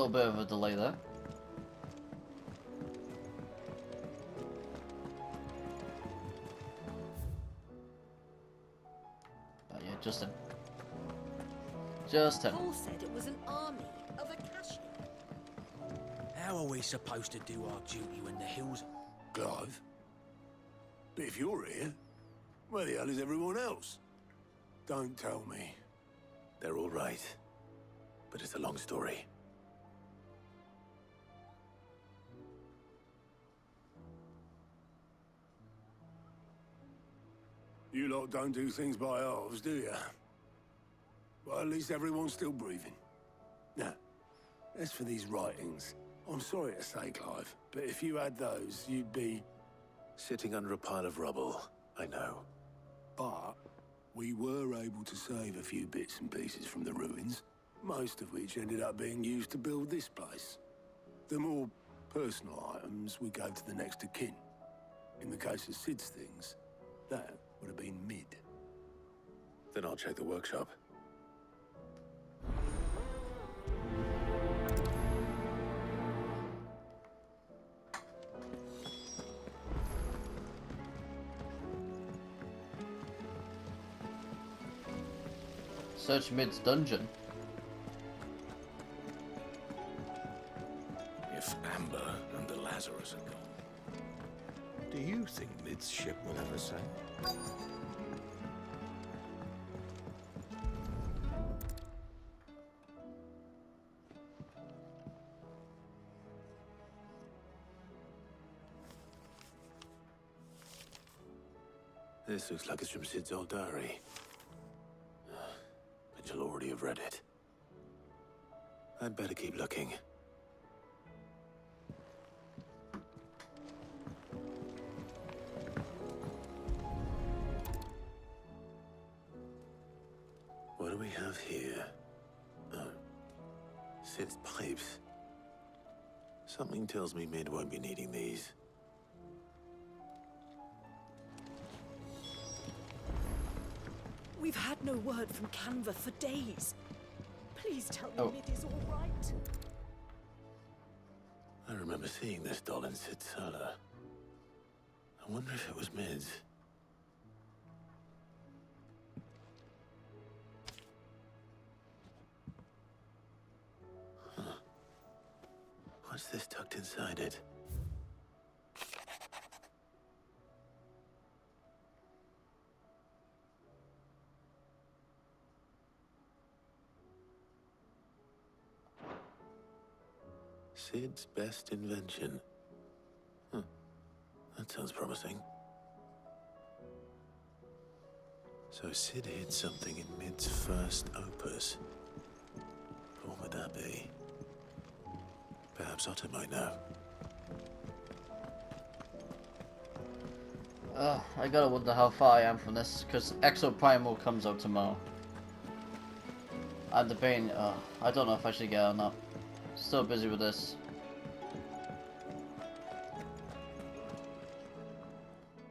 little bit of a delay there. But yeah, just him. Just him. Paul said it was an army of Akashi. How are we supposed to do our duty when the hills... Clive? But if you're here, where the hell is everyone else? Don't tell me. They're all right. But it's a long story. You lot don't do things by halves, do you? Well, at least everyone's still breathing. Now, as for these writings, I'm sorry to say, Clive, but if you had those, you'd be... Sitting under a pile of rubble, I know. But we were able to save a few bits and pieces from the ruins, most of which ended up being used to build this place. The more personal items we gave to the next of kin. In the case of Sid's things, that would have been mid. Then I'll check the workshop. Search Mid's dungeon. If Amber and the Lazarus are gone, do you think Mid's ship will ever sail? This looks like it's from Sid's old diary. But you'll already have read it. I'd better keep looking. What do we have here? Oh. Sid's pipes. Something tells me Mid won't be needing these. We've had no word from Canva for days. Please tell me Oh. Mid is all right. I remember seeing this doll in Sid's cellar. I wonder if it was Mid's. Huh. What's this tucked inside it? Sid's best invention. Huh. That sounds promising. So Sid hid something in Mid's first opus. What would that be? Perhaps Otto might know. I gotta wonder how far I am from this, because Exo Primal comes out tomorrow. I'm debating, I don't know if I should get it or not. Still busy with this.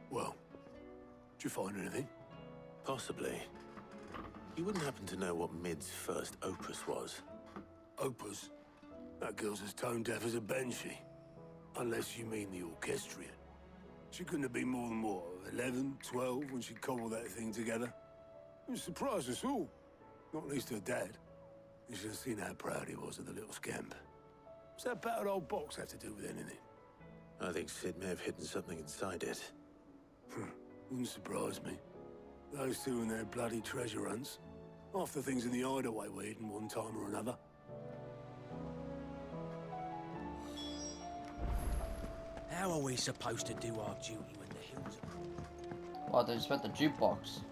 Well, did you find anything? Possibly. You wouldn't happen to know what Mid's first opus was? Opus? That girl's as tone deaf as a banshee. Unless you mean the orchestrion. She couldn't have been more than, what, 11, 12 when she cobbled that thing together? It surprised us all. Not least her dad. You should have seen how proud he was of the little scamp. What's that battered old box have to do with anything? I think Sid may have hidden something inside it. Wouldn't surprise me. Those two and their bloody treasure hunts. Half the things in the hideaway were hidden one time or another. How are we supposed to do our duty when the hills are... Wow, they just spent the jukebox.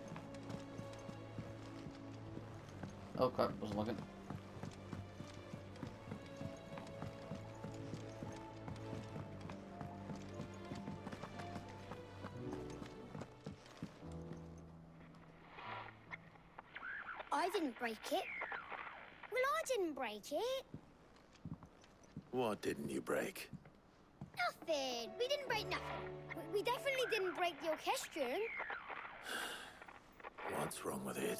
Oh crap, wasn't looking. I didn't break it. Well, I didn't break it. What didn't you break? Nothing. We didn't break nothing. We definitely didn't break the orchestrion. What's wrong with it?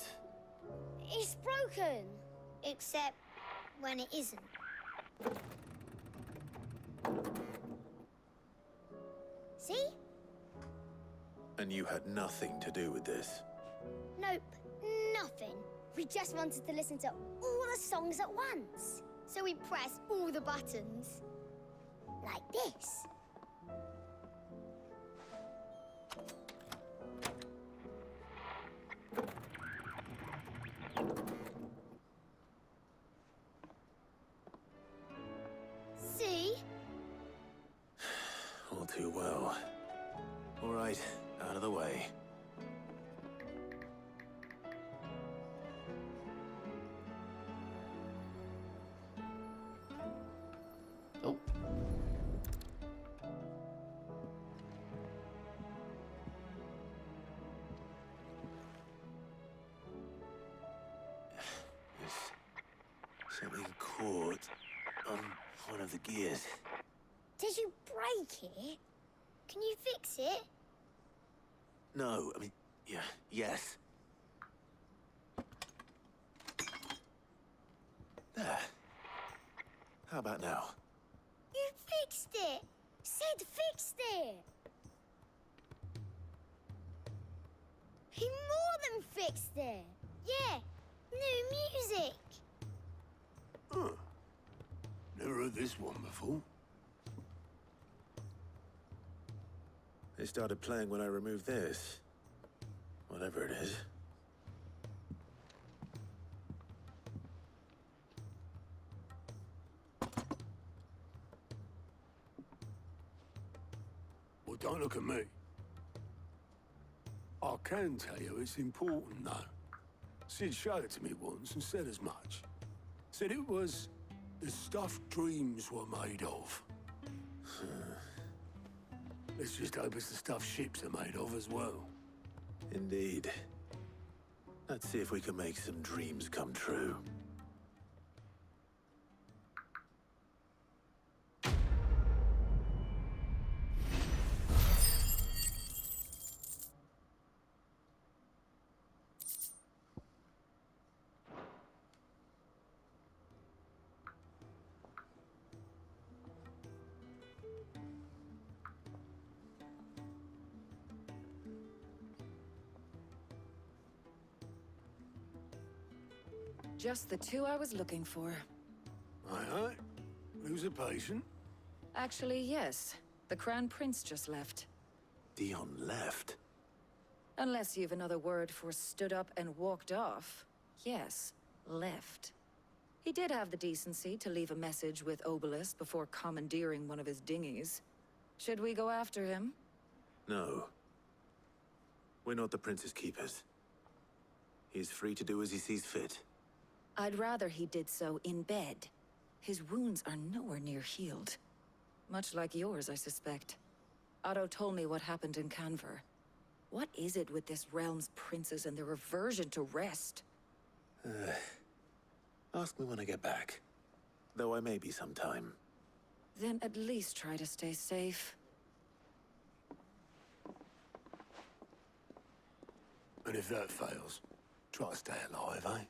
It's broken. Except when it isn't. See? And you had nothing to do with this. Nope, nothing. We just wanted to listen to all the songs at once. So we pressed all the buttons. Like this. See? All too well. All right, out of the way. Oh. There's something caught on one of the gears. Did you break it? Can you fix it? No, I mean, yeah, yes. There. How about now? You fixed it! Sid fixed it! He more than fixed it! Yeah, new music! Huh. Never heard this one before. They started playing when I removed this. Whatever it is. Well, don't look at me. I can tell you it's important, though. Sid showed it to me once and said as much. Said it was the stuff dreams were made of. Let's just hope it's the stuff ships are made of as well. Indeed. Let's see if we can make some dreams come true. Just the two I was looking for. Aye. Who's a patient? Actually, yes. The Crown Prince just left. Dion left. Unless you've another word for stood up and walked off. Yes, left. He did have the decency to leave a message with Obelisk before commandeering one of his dinghies. Should we go after him? No. We're not the Prince's keepers. He's free to do as he sees fit. I'd rather he did so in bed. His wounds are nowhere near healed. Much like yours, I suspect. Otto told me what happened in Canver. What is it with this realm's princes and their aversion to rest? Ask me when I get back. Though I may be sometime. Then at least try to stay safe. And if that fails, try to stay alive, eh?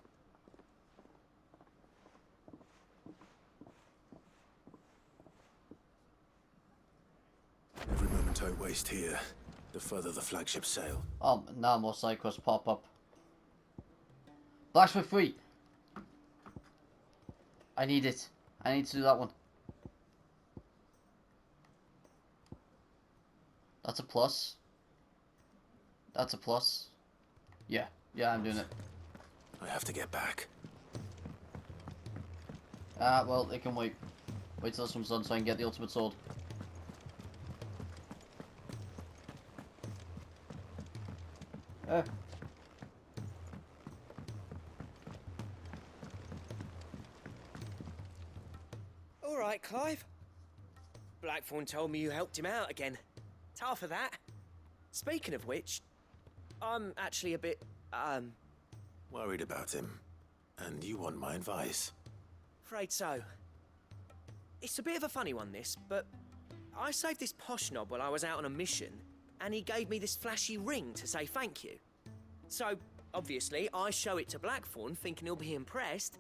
Every moment I waste here, the further the flagship sail. Oh, now more side quests pop up. Blacksmith 3! I need it. I need to do that one. That's a plus. That's a plus. Yeah, I'm doing it. I have to get back. Well, it can wait. Wait till this one's done so I can get the ultimate sword. All right, Clive. Blackthorn told me you helped him out again. Tough for that. Speaking of which, I'm actually a bit, Worried about him. And you want my advice. afraid so. It's a bit of a funny one, this, but I saved this posh knob while I was out on a mission, and he gave me this flashy ring to say thank you. So, obviously, I show it to Blackthorn, thinking he'll be impressed,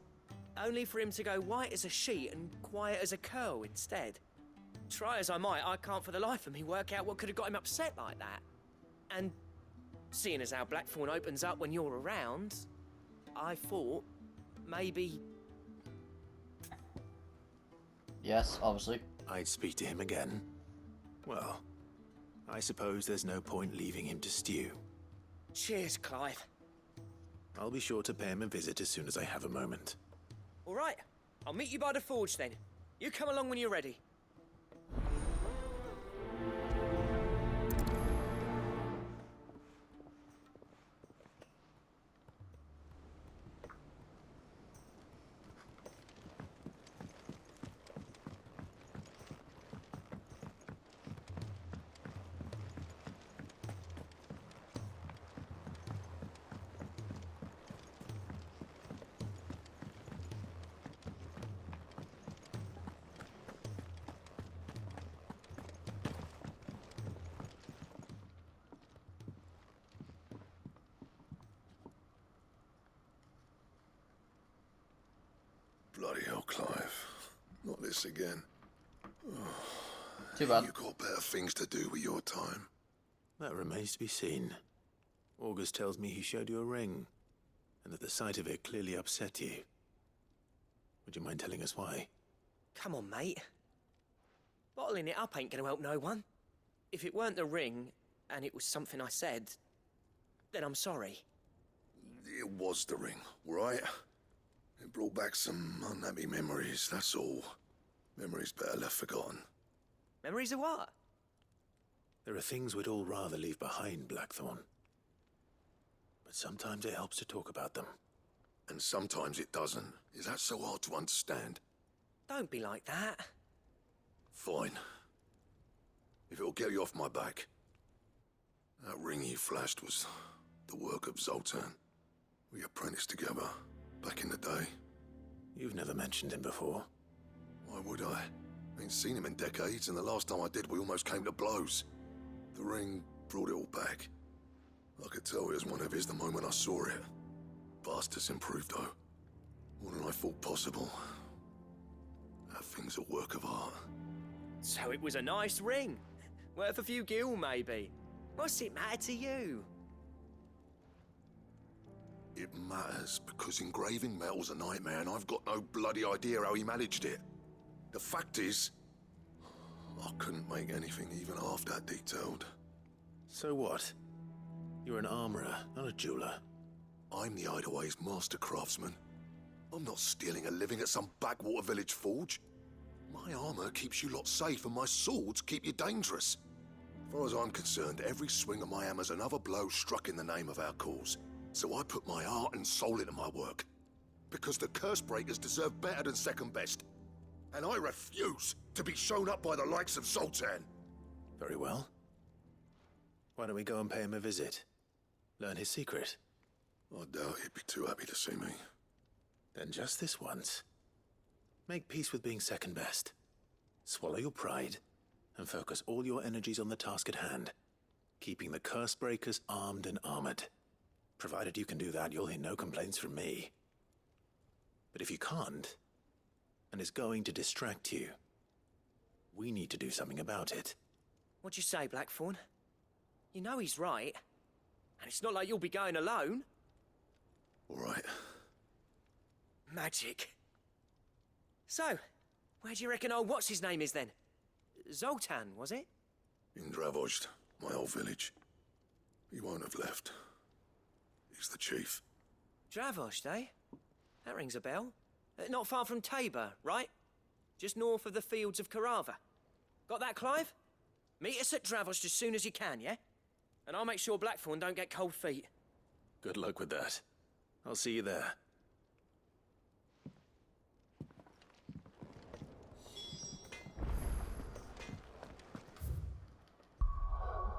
only for him to go white as a sheet and quiet as a curl instead. Try as I might, I can't for the life of me work out what could have got him upset like that. And seeing as how Blackthorn opens up when you're around, I thought maybe... Yes, obviously. I'd speak to him again. Well, I suppose there's no point leaving him to stew. Cheers, Clive. I'll be sure to pay him a visit as soon as I have a moment. All right, I'll meet you by the forge then. You come along when you're ready. Bloody hell, Clive. Not this again. Too bad. You got better things to do with your time. That remains to be seen. August tells me he showed you a ring, and that the sight of it clearly upset you. Would you mind telling us why? Come on, mate. Bottling it up ain't gonna help no one. If it weren't the ring, and it was something I said, then I'm sorry. It was the ring, right? It brought back some unhappy memories, that's all. Memories better left forgotten. Memories of what? There are things we'd all rather leave behind, Blackthorn. But sometimes it helps to talk about them. And sometimes it doesn't. Is that so hard to understand? Don't be like that. Fine. If it'll get you off my back. That ring you flashed was the work of Zoltan. We apprenticed together, back in the day. You've never mentioned him before. Why would I? Ain't seen him in decades, and the last time I did, we almost came to blows. The ring brought it all back. I could tell it was one of his the moment I saw it. Bastard's improved, though. More than I thought possible. That thing's a work of art. So it was a nice ring. Worth a few gil, maybe. What's it matter to you? It matters because engraving metal's a nightmare, and I've got no bloody idea how he managed it. The fact is, I couldn't make anything even half that detailed. So what? You're an armorer, not a jeweler. I'm the Hideaway's master craftsman. I'm not stealing a living at some backwater village forge. My armor keeps you lot safe, and my swords keep you dangerous. As far as I'm concerned, every swing of my hammer's another blow struck in the name of our cause. So I put my heart and soul into my work. Because the curse breakers deserve better than second best. And I refuse to be shown up by the likes of Zoltan. Very well. Why don't we go and pay him a visit? Learn his secret. I doubt he'd be too happy to see me. Then just this once. Make peace with being second best. Swallow your pride, and focus all your energies on the task at hand. Keeping the curse breakers armed and armored. Provided you can do that, you'll hear no complaints from me. But if you can't, and it's going to distract you, we need to do something about it. What'd you say, Blackthorn? You know he's right. And it's not like you'll be going alone. All right. Magic. So, where do you reckon old what's-his-name is then? Zoltan, was it? In Dravozd, my old village. He won't have left. He's the chief. Dravozd, eh? That rings a bell. Not far from Tabor, right? Just north of the fields of Carava. Got that, Clive? Meet us at Dravozd as soon as you can, yeah? And I'll make sure Blackthorn don't get cold feet. Good luck with that. I'll see you there.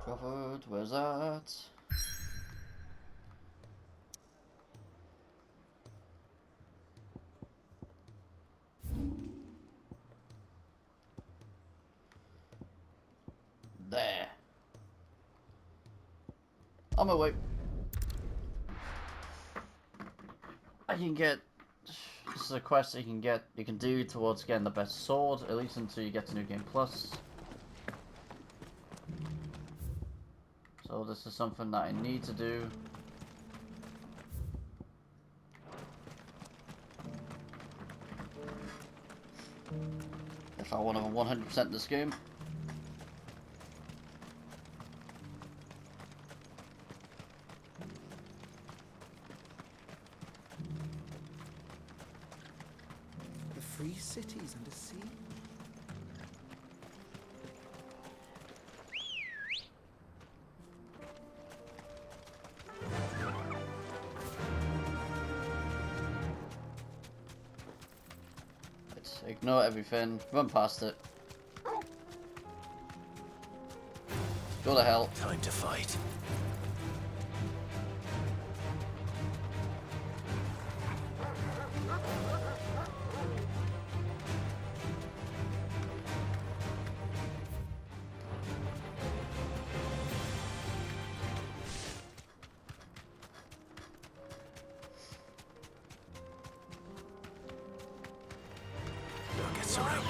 Crawford, where's that? There. On my way. I can get this is a quest that you can do towards getting the best sword, at least until you get to New Game Plus. So this is something that I need to do. If I want to 100% this game. The free cities under sea? Ignore everything, run past it. Go to hell. Time to fight. Don't get surrounded.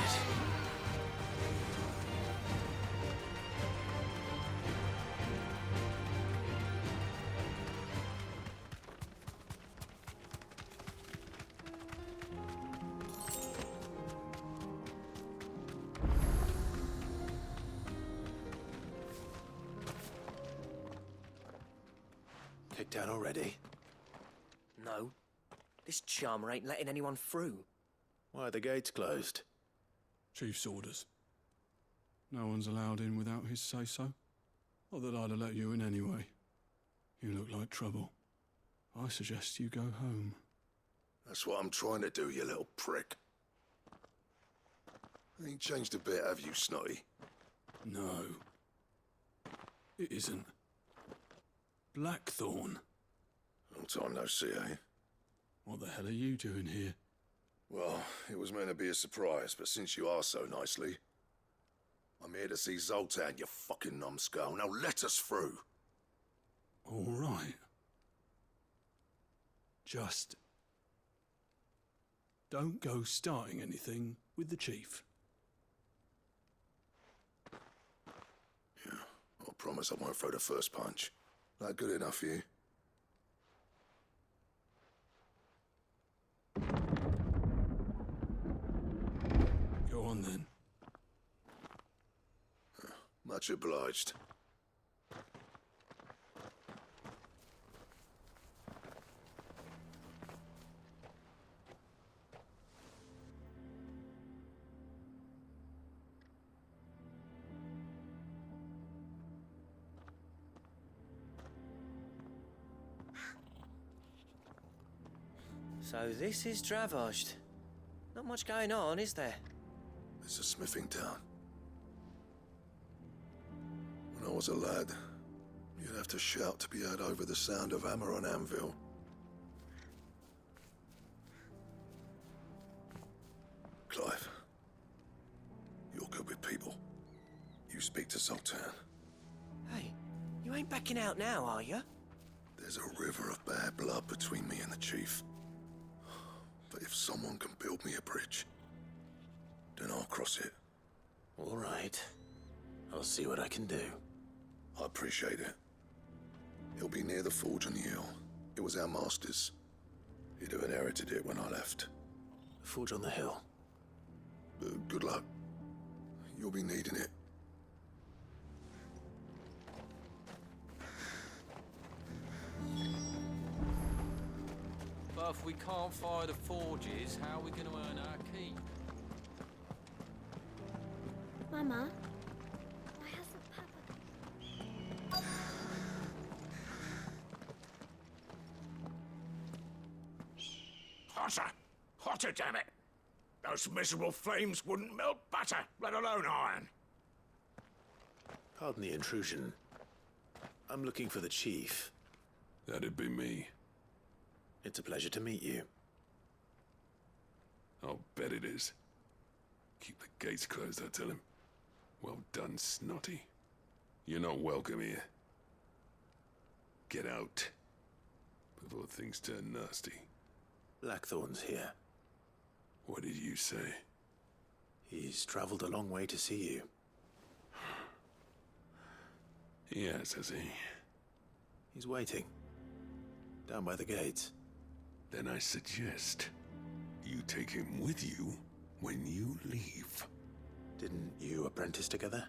Kicked out already? No. This charmer ain't letting anyone through. Why are the gates closed? Chief's orders. No one's allowed in without his say-so. Not that I'd have let you in anyway. You look like trouble. I suggest you go home. That's what I'm trying to do, you little prick. Ain't changed a bit, have you, Snotty? No. It isn't. Blackthorn. Long time no see, eh? What the hell are you doing here? Well, it was meant to be a surprise, but since you are so nicely, I'm here to see Zoltan, you fucking numbskull. Now let us through. All right. Just don't go starting anything with the chief. Yeah, I promise I won't throw the first punch. That good enough for you? Go on then. Much obliged. So this is Dravosht. Not much going on, is there? It's a smithing town. When I was a lad, you'd have to shout to be heard over the sound of hammer on anvil. Clive, you're good with people. You speak to Zoltan. Hey, you ain't backing out now, are you? There's a river of bad blood between me and the chief. But if someone can build me a bridge, then I'll cross it. All right. I'll see what I can do. I appreciate it. It'll be near the forge on the hill. It was our master's. He'd have inherited it when I left. Forge on the hill. Good luck. You'll be needing it. But if we can't fire the forges, how are we going to earn our keep? Mama, why hasn't Papa... Hotter! Hotter, damn it! Those miserable flames wouldn't melt butter, let alone iron. Pardon the intrusion. I'm looking for the chief. That'd be me. It's a pleasure to meet you. I'll bet it is. Keep the gates closed, I tell him. Well done, Snotty. You're not welcome here. Get out before things turn nasty. Blackthorn's here. What did you say? He's traveled a long way to see you. Yes, has he? He's waiting. Down by the gates. Then I suggest you take him with you when you leave. Didn't you apprentice together?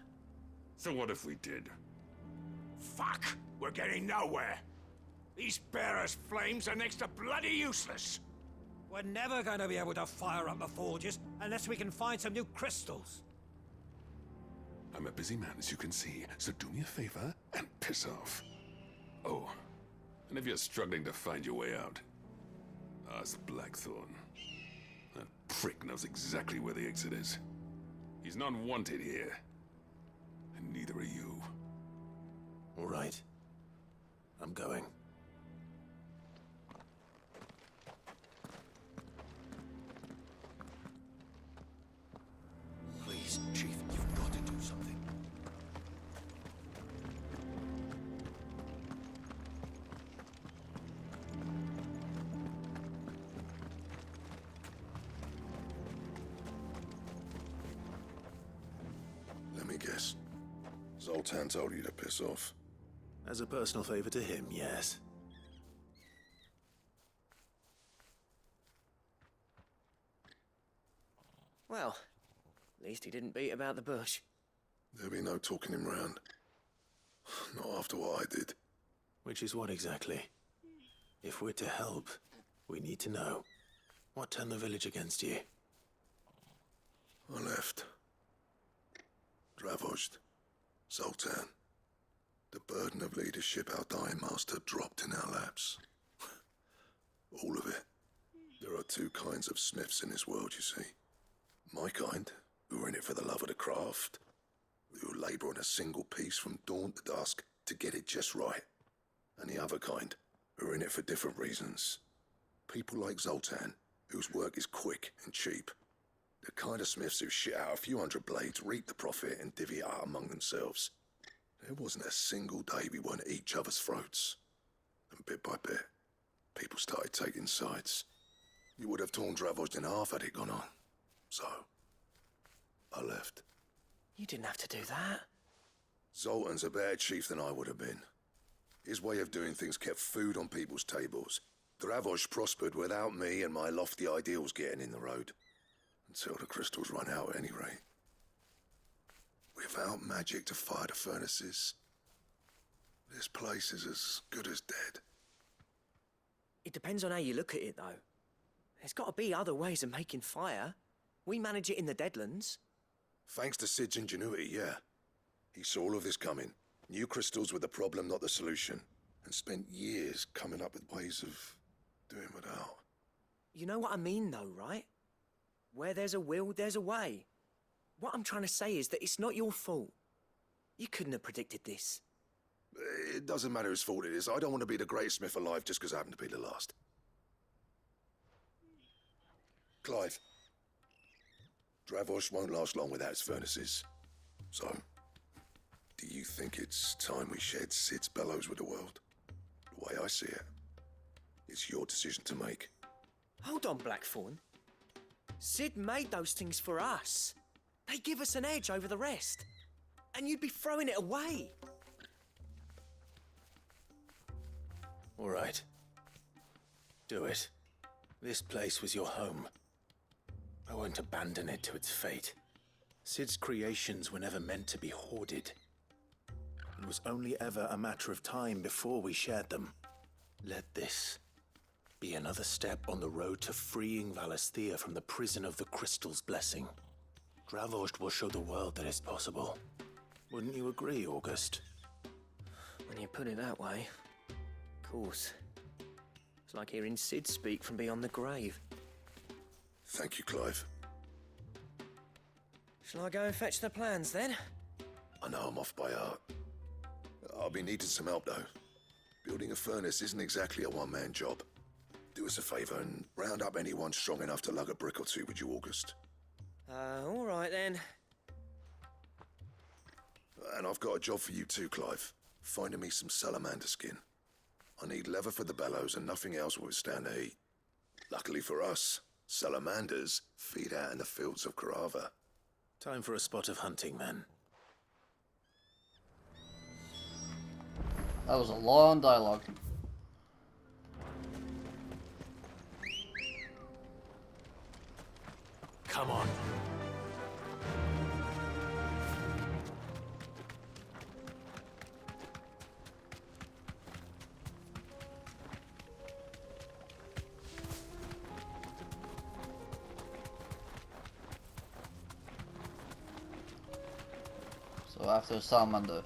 So what if we did? Fuck! We're getting nowhere! These bearers' flames are next to bloody useless! We're never going to be able to fire up the forges unless we can find some new crystals. I'm a busy man, as you can see, so do me a favor and piss off. Oh, and if you're struggling to find your way out, ask Blackthorn. That prick knows exactly where the exit is. He's not wanted here, and neither are you. All right. I'm going. Please, Chief, you've got to do something. Let me guess. Zoltan told you to piss off. As a personal favor to him, yes. Well, at least he didn't beat about the bush. There'll be no talking him round. Not after what I did. Which is what exactly? If we're to help, we need to know. What turned the village against you? I left. Dravozd. Zoltan. The burden of leadership our dying master dropped in our laps. All of it. There are two kinds of smiths in this world, you see. My kind, who are in it for the love of the craft, who labour on a single piece from dawn to dusk to get it just right. And the other kind, who are in it for different reasons. People like Zoltan, whose work is quick and cheap. The kind of smiths who shit out a few hundred blades, reap the profit, and divvy it out among themselves. There wasn't a single day we weren't at each other's throats. And bit by bit, people started taking sides. You would have torn Dravozd in half had it gone on. So, I left. You didn't have to do that. Zoltan's a better chief than I would have been. His way of doing things kept food on people's tables. Dravozd prospered without me and my lofty ideals getting in the road. Until the crystals run out at any rate. Without magic to fire the furnaces, this place is as good as dead. It depends on how you look at it, though. There's got to be other ways of making fire. We manage it in the Deadlands. Thanks to Sid's ingenuity, yeah. He saw all of this coming. New crystals were the problem, not the solution. And spent years coming up with ways of doing without. You know what I mean, though, right? Where there's a will, there's a way. What I'm trying to say is that it's not your fault. You couldn't have predicted this. It doesn't matter whose fault it is. I don't want to be the greatest smith alive just because I happen to be the last. Clive. Dravozd won't last long without its furnaces. So, do you think it's time we shared Sid's bellows with the world? The way I see it, it's your decision to make. Hold on, Blackthorn. Sid made those things for us. They give us an edge over the rest. And you'd be throwing it away. All right. Do it. This place was your home. I won't abandon it to its fate. Sid's creations were never meant to be hoarded. It was only ever a matter of time before we shared them. Let this be another step on the road to freeing Valisthea from the prison of the Crystal's blessing. Dravozd will show the world that it's possible. Wouldn't you agree, August? When you put it that way, of course. It's like hearing Sid speak from beyond the grave. Thank you, Clive. Shall I go and fetch the plans, then? I know I'm off by heart. I'll be needing some help, though. Building a furnace isn't exactly a one-man job. Do us a favour and round up anyone strong enough to lug a brick or two with you, August. All right, then. And I've got a job for you too, Clive. Finding me some salamander skin. I need leather for the bellows and nothing else will withstand the heat. Luckily for us, Salamanders feed out in the fields of Carava. Time for a spot of hunting, then. That was a long dialogue. Come on. So after Salamander.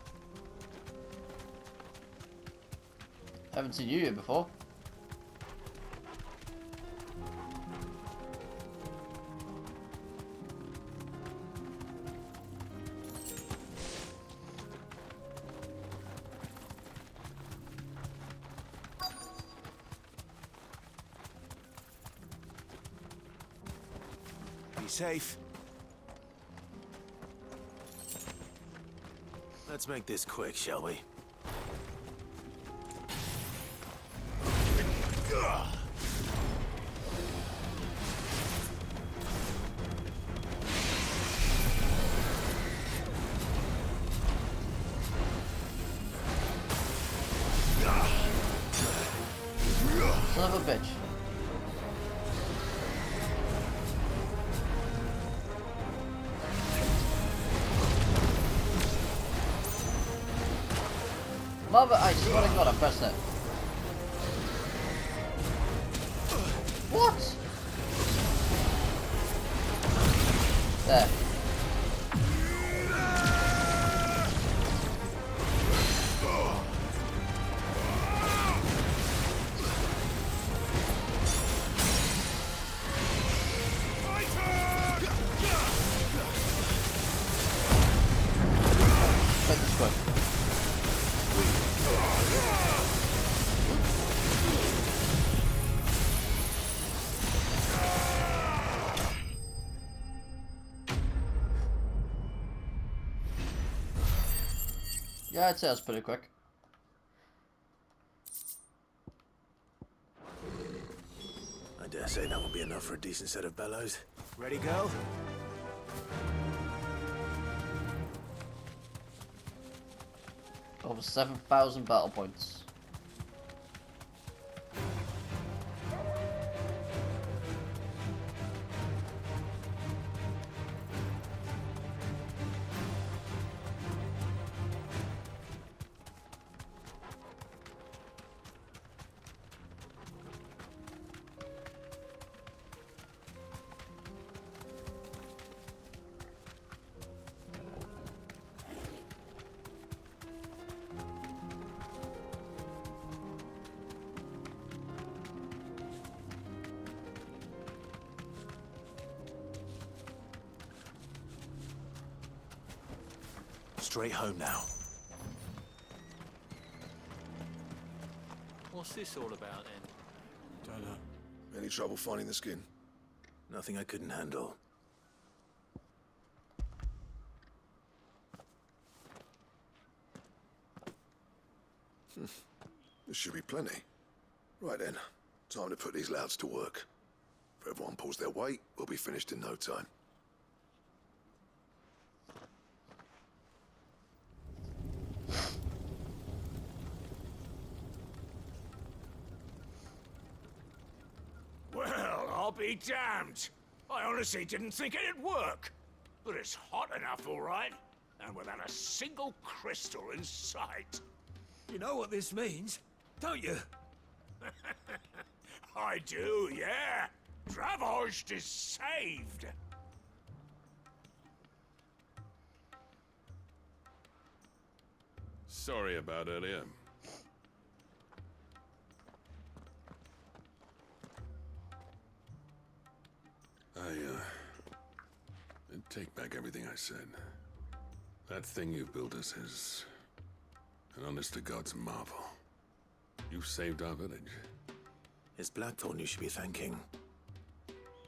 Haven't seen you here before. Be safe. Let's make this quick, shall we? Son of a bitch. Mother, I swear to God, I pressed it. What? There. Take this quick. Yeah, I'd say that's pretty quick. I dare say that will be enough for a decent set of bellows. Ready, go? Over 7,000 battle points. Straight home now. What's this all about then? Don't know. Any trouble finding the skin? Nothing I couldn't handle. There should be plenty. Right then, time to put these louds to work. If everyone pulls their weight, we'll be finished in no time. Well, I'll be damned. I honestly didn't think it'd work. But it's hot enough, all right. And without a single crystal in sight. You know what this means, don't you? I do, yeah. Dravost is saved. Sorry about earlier. I take back everything I said. That thing you built us is an honest-to-God's marvel. You saved our village. It's Blackthorn you should be thanking.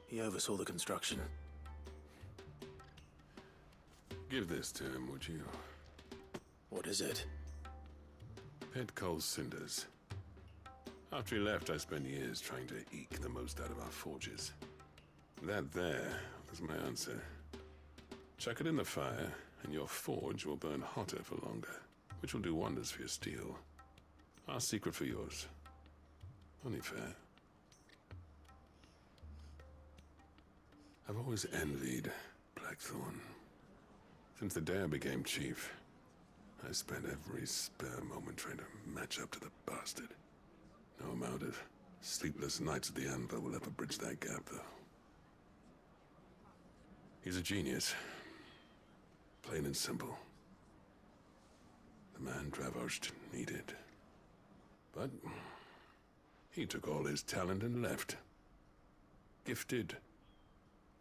He oversaw the construction. Give this to him, would you? What is it? Pet Cole's cinders. After he left, I spent years trying to eke the most out of our forges. That there was my answer. Chuck it in the fire, and your forge will burn hotter for longer, which will do wonders for your steel. Our secret for yours. Only fair. I've always envied Blackthorn. Since the day I became chief, I spent every spare moment trying to match up to the bastard. No amount of sleepless nights at the Anvil will ever bridge that gap, though. He's a genius. Plain and simple. The man Dravosht needed. But he took all his talent and left. Gifted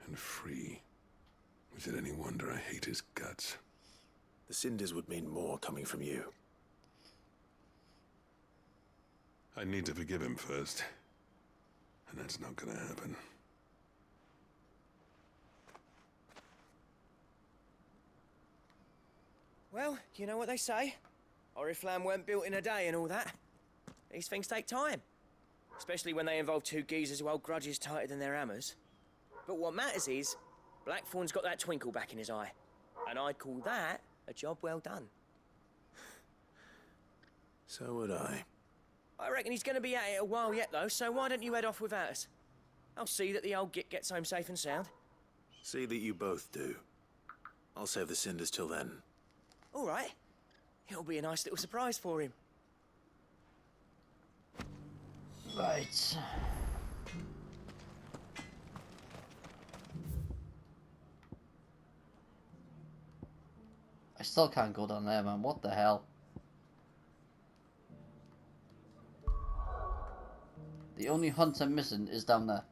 and free. Is it any wonder I hate his guts? The cinders would mean more coming from you. I need to forgive him first. And that's not gonna happen. Well, you know what they say. Oriflamme weren't built in a day and all that. These things take time. Especially when they involve two geezers who hold grudges tighter than their hammers. But what matters is, Blackthorn's got that twinkle back in his eye. And I'd call that a job well done. So would I. I reckon he's going to be at it a while yet, though, so why don't you head off without us? I'll see that the old git gets home safe and sound. See that you both do. I'll save the cinders till then. All right. It'll be a nice little surprise for him. Right. I still can't go down there, man. What the hell? The only hunt I'm missing is down there.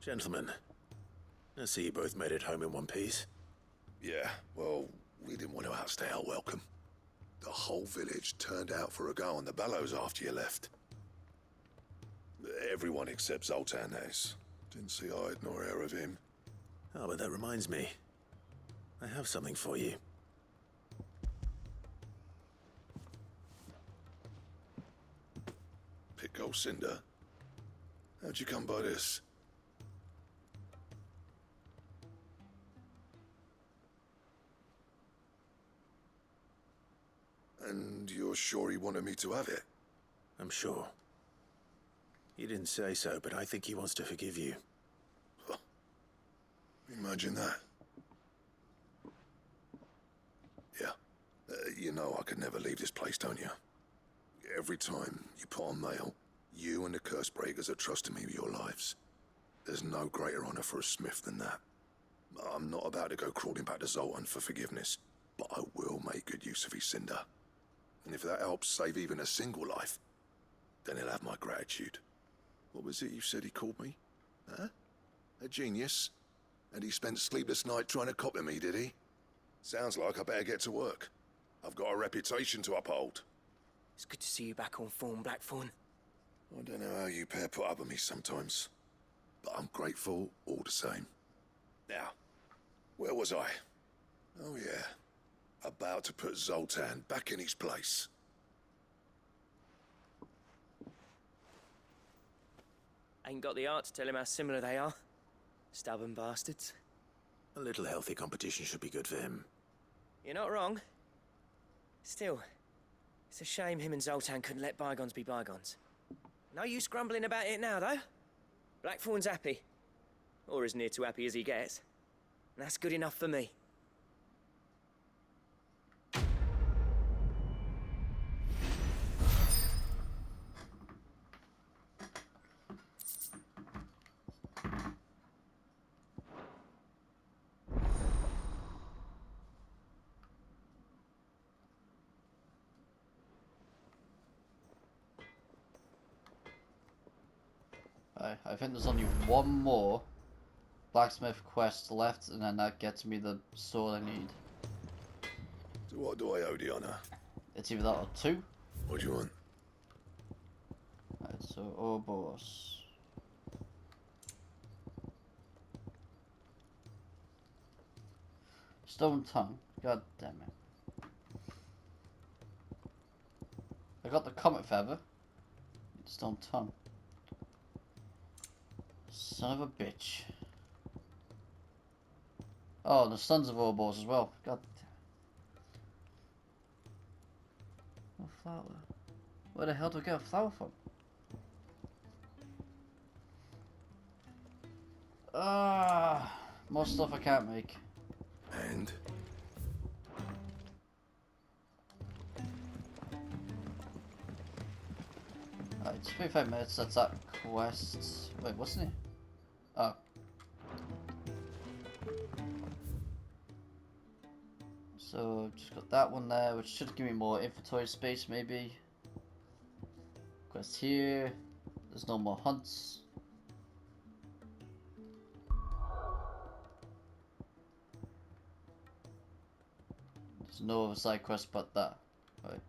Gentlemen, I see you both made it home in one piece. Yeah, well, we didn't want to outstay our welcome. The whole village turned out for a go on the bellows after you left. Everyone except Zoltan, that is. Didn't see hide nor hair of him. Oh, but that reminds me. I have something for you. Pick old Cinder. How'd you come by this? And you're sure he wanted me to have it? I'm sure. He didn't say so, but I think he wants to forgive you. Huh. Imagine that. Yeah. You know I could never leave this place, don't you? Every time you put on mail, you and the curse breakers are trusting me with your lives. There's no greater honor for a smith than that. I'm not about to go crawling back to Zoltan for forgiveness, but I will make good use of his cinder. And if that helps save even a single life, then he'll have my gratitude. What was it you said he called me? Huh? A genius? And he spent sleepless nights trying to copy me, did he? Sounds like I better get to work. I've got a reputation to uphold. It's good to see you back on form, Blackthorn. I don't know how you pair put up with me sometimes, but I'm grateful all the same. Now, where was I? Oh yeah, about to put Zoltan back in his place. Ain't got the art to tell him how similar they are. Stubborn bastards. A little healthy competition should be good for him. You're not wrong. Still, it's a shame him and Zoltan couldn't let bygones be bygones. No use grumbling about it now, though. Blackthorn's happy. Or as near to happy as he gets. And that's good enough for me. I think there's only one more blacksmith quest left, and then that gets me the sword I need. So what do I owe the honor? It's either that or 2. What do you want? Alright, so Ouroboros. Stone tongue. God damn it. I got the comet feather. Stone tongue. Son of a bitch. Oh, the Sons of Ouroboros as well. God damn. A flower. Where the hell do I get a flower from? More stuff I can't make. And? Alright, it's 25 minutes, that's that quest. Wait, what's in it? Oh. So, just got that one there, which should give me more inventory space, maybe. Quest here. There's no more hunts. There's no other side quest but that. Right.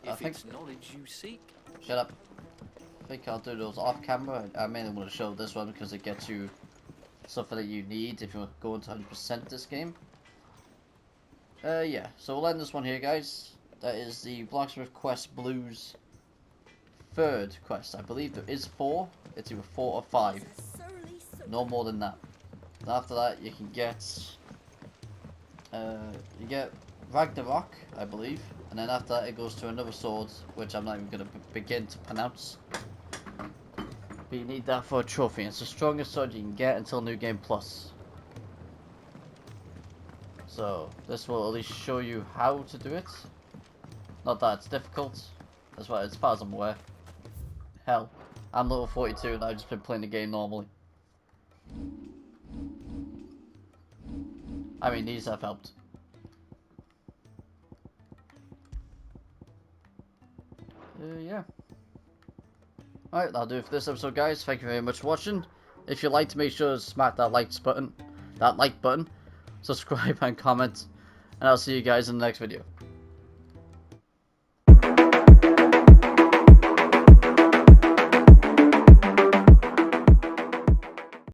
If it's knowledge you seek. Shut up. I think I'll do those off camera. I mainly want to show this one because it gets you something that you need if you're going to 100% this game. Yeah, so we'll end this one here, guys. That is the Blacksmith Quest Blues 3rd quest. I believe there is 4. It's either 4 or 5. No more than that. And after that, you can get Ragnarok, I believe, and then after that it goes to another sword, which I'm not even going to begin to pronounce. But you need that for a trophy. It's the strongest sword you can get until New Game Plus. So this will at least show you how to do it. Not that it's difficult, as far as I'm aware. Hell, I'm level 42 and I've just been playing the game normally. I mean, these have helped. Yeah. Alright, that'll do it for this episode, guys. Thank you very much for watching. If you liked, make sure to smack that like button, subscribe and comment, and I'll see you guys in the next video.